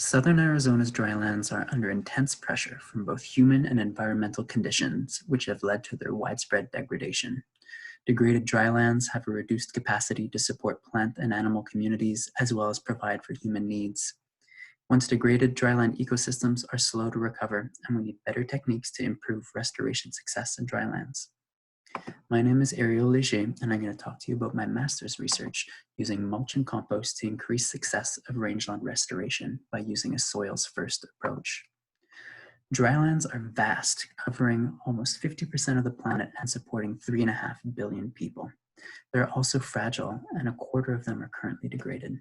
Southern Arizona's drylands are under intense pressure from both human and environmental conditions, which have led to their widespread degradation. Degraded drylands have a reduced capacity to support plant and animal communities, as well as provide for human needs. Once degraded, dryland ecosystems are slow to recover, and we need better techniques to improve restoration success in drylands. My name is Ariel Leger, and I'm going to talk to you about my master's research using mulch and compost to increase success of rangeland restoration by using a soils-first approach. Drylands are vast, covering almost 50% of the planet and supporting 3.5 billion people. They're also fragile, and a quarter of them are currently degraded.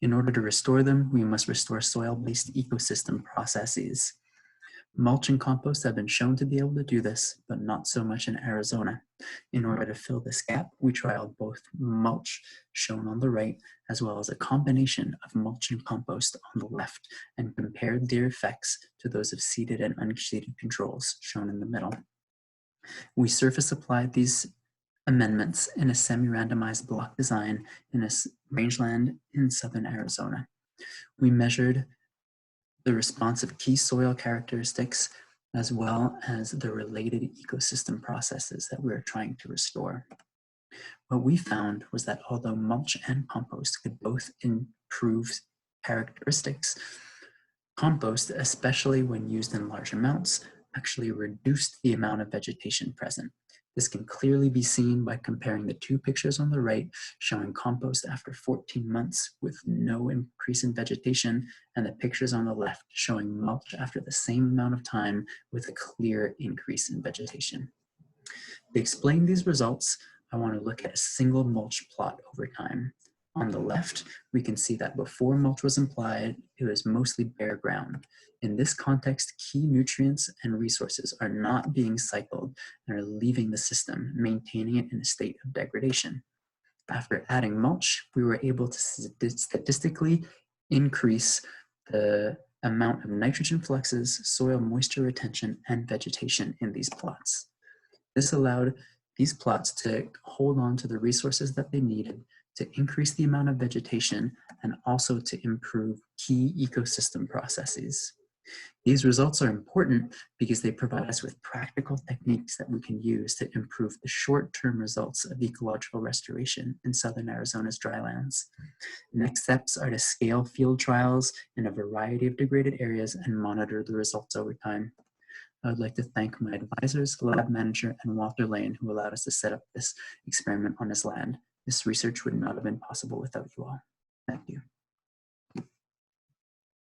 In order to restore them, we must restore soil-based ecosystem processes. Mulch and compost have been shown to be able to do this, but not so much in Arizona. In order to fill this gap, we trialed both mulch, shown on the right, as well as a combination of mulch and compost on the left, and compared their effects to those of seeded and unseeded controls, shown in the middle. We surface applied these amendments in a semi-randomized block design in a rangeland in southern Arizona. We measured the response of key soil characteristics, as well as the related ecosystem processes that we're trying to restore. What we found was that although mulch and compost could both improve characteristics, compost, especially when used in large amounts, actually reduced the amount of vegetation present. This can clearly be seen by comparing the two pictures on the right, showing compost after 14 months with no increase in vegetation, and the pictures on the left showing mulch after the same amount of time with a clear increase in vegetation. To explain these results, I want to look at a single mulch plot over time. On the left, we can see that before mulch was applied, it was mostly bare ground. In this context, key nutrients and resources are not being cycled and are leaving the system, maintaining it in a state of degradation. After adding mulch, we were able to statistically increase the amount of nitrogen fluxes, soil moisture retention, and vegetation in these plots. This allowed these plots to hold on to the resources that they needed to increase the amount of vegetation and also to improve key ecosystem processes. These results are important because they provide us with practical techniques that we can use to improve the short-term results of ecological restoration in southern Arizona's drylands. Next steps are to scale field trials in a variety of degraded areas and monitor the results over time. I would like to thank my advisors, lab manager, and Walter Lane, who allowed us to set up this experiment on his land. This research would not have been possible without you all. Thank you.